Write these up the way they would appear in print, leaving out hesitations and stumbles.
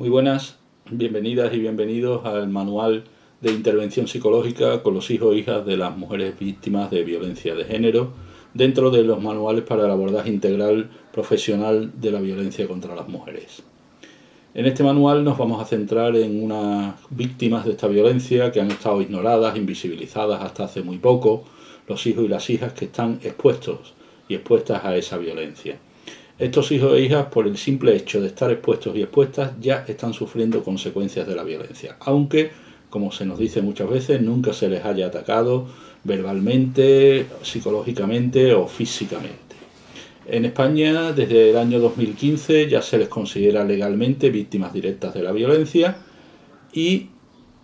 Muy buenas, bienvenidas y bienvenidos al manual de intervención psicológica con los hijos e hijas de las mujeres víctimas de violencia de género, dentro de los manuales para el abordaje integral profesional de la violencia contra las mujeres. En este manual nos vamos a centrar en unas víctimas de esta violencia que han estado ignoradas, invisibilizadas hasta hace muy poco, los hijos y las hijas que están expuestos y expuestas a esa violencia. Estos hijos e hijas, por el simple hecho de estar expuestos y expuestas, ya están sufriendo consecuencias de la violencia, aunque, como se nos dice muchas veces, nunca se les haya atacado verbalmente, psicológicamente o físicamente. En España, desde el año 2015, ya se les considera legalmente víctimas directas de la violencia y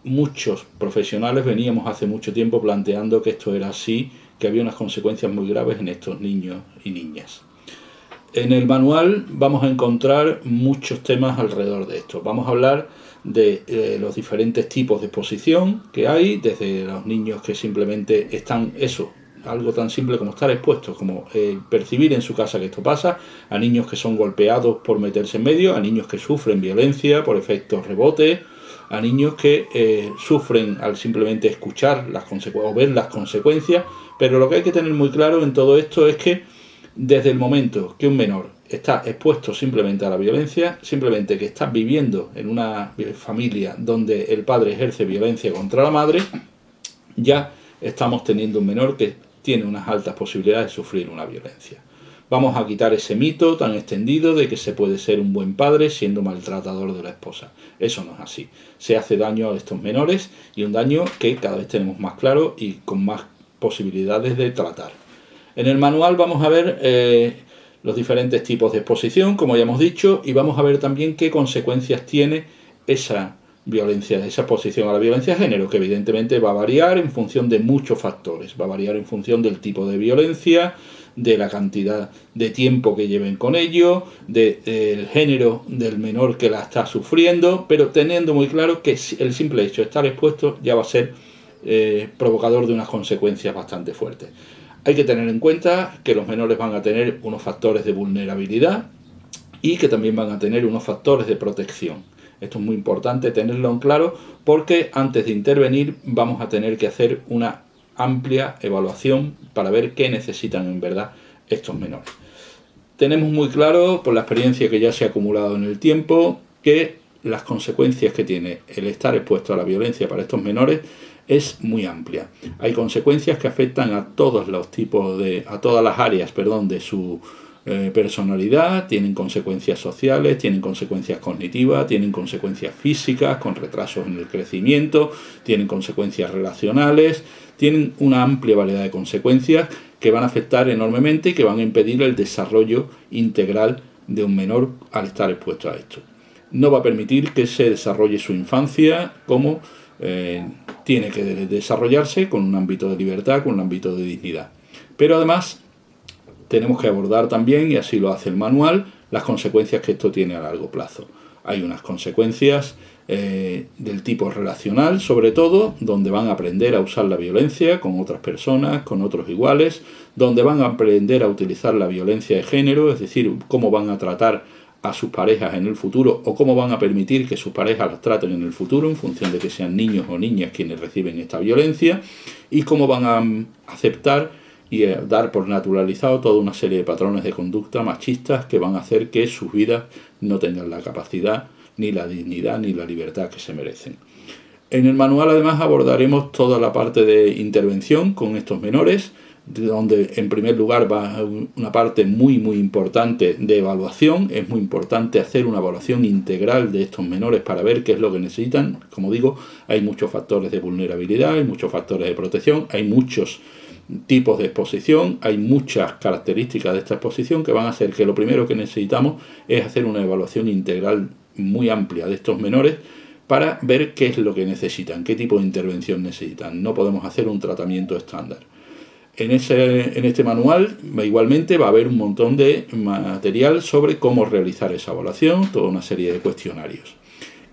muchos profesionales veníamos hace mucho tiempo planteando que esto era así, que había unas consecuencias muy graves en estos niños y niñas. En el manual vamos a encontrar muchos temas alrededor de esto. Vamos a hablar de los diferentes tipos de exposición que hay, desde los niños que simplemente están algo tan simple como estar expuestos, como percibir en su casa que esto pasa, a niños que son golpeados por meterse en medio, a niños que sufren violencia por efectos rebote, a niños que sufren al simplemente escuchar las consecuencias o ver las consecuencias. Pero lo que hay que tener muy claro en todo esto es que desde el momento que un menor está expuesto simplemente a la violencia, simplemente que está viviendo en una familia donde el padre ejerce violencia contra la madre, ya estamos teniendo un menor que tiene unas altas posibilidades de sufrir una violencia. Vamos a quitar ese mito tan extendido de que se puede ser un buen padre siendo maltratador de la esposa. Eso no es así. Se hace daño a estos menores y un daño que cada vez tenemos más claro y con más posibilidades de tratar. En el manual vamos a ver los diferentes tipos de exposición, como ya hemos dicho, y vamos a ver también qué consecuencias tiene esa violencia, esa exposición a la violencia de género, que evidentemente va a variar en función de muchos factores. Va a variar en función del tipo de violencia, de la cantidad de tiempo que lleven con ello, del género del menor que la está sufriendo, pero teniendo muy claro que el simple hecho de estar expuesto ya va a ser provocador de unas consecuencias bastante fuertes. Hay que tener en cuenta que los menores van a tener unos factores de vulnerabilidad y que también van a tener unos factores de protección. Esto es muy importante tenerlo en claro porque antes de intervenir vamos a tener que hacer una amplia evaluación para ver qué necesitan en verdad estos menores. Tenemos muy claro, por la experiencia que ya se ha acumulado en el tiempo, que las consecuencias que tiene el estar expuesto a la violencia para estos menores es muy amplia. Hay consecuencias que afectan a todos los tipos a todas las áreas, de su personalidad, tienen consecuencias sociales, tienen consecuencias cognitivas, tienen consecuencias físicas, con retrasos en el crecimiento, tienen consecuencias relacionales, tienen una amplia variedad de consecuencias que van a afectar enormemente y que van a impedir el desarrollo integral de un menor al estar expuesto a esto. No va a permitir que se desarrolle su infancia como tiene que desarrollarse con un ámbito de libertad, con un ámbito de dignidad. Pero además tenemos que abordar también, y así lo hace el manual, las consecuencias que esto tiene a largo plazo. Hay unas consecuencias del tipo relacional, sobre todo, donde van a aprender a usar la violencia con otras personas, con otros iguales, donde van a aprender a utilizar la violencia de género, es decir, cómo van a tratar a sus parejas en el futuro o cómo van a permitir que sus parejas las traten en el futuro en función de que sean niños o niñas quienes reciben esta violencia, y cómo van a aceptar y dar por naturalizado toda una serie de patrones de conducta machistas que van a hacer que sus vidas no tengan la capacidad, ni la dignidad, ni la libertad que se merecen. En el manual además abordaremos toda la parte de intervención con estos menores, donde en primer lugar va una parte muy importante de evaluación. Es muy importante hacer una evaluación integral de estos menores para ver qué es lo que necesitan. Como digo, hay muchos factores de vulnerabilidad, hay muchos factores de protección, hay muchos tipos de exposición, hay muchas características de esta exposición que van a hacer que lo primero que necesitamos es hacer una evaluación integral muy amplia de estos menores para ver qué es lo que necesitan, qué tipo de intervención necesitan. No podemos hacer un tratamiento estándar. En este manual igualmente va a haber un montón de material sobre cómo realizar esa evaluación, toda una serie de cuestionarios.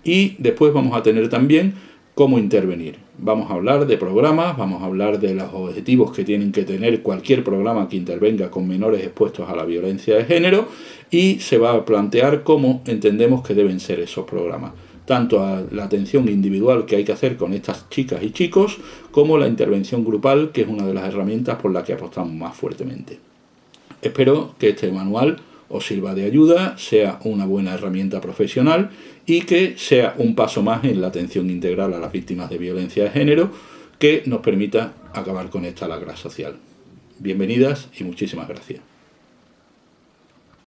Y después vamos a tener también cómo intervenir. Vamos a hablar de programas, vamos a hablar de los objetivos que tienen que tener cualquier programa que intervenga con menores expuestos a la violencia de género, y se va a plantear cómo entendemos que deben ser esos programas, tanto a la atención individual que hay que hacer con estas chicas y chicos, como la intervención grupal, que es una de las herramientas por las que apostamos más fuertemente. Espero que este manual os sirva de ayuda, sea una buena herramienta profesional y que sea un paso más en la atención integral a las víctimas de violencia de género, que nos permita acabar con esta lacra social. Bienvenidas y muchísimas gracias.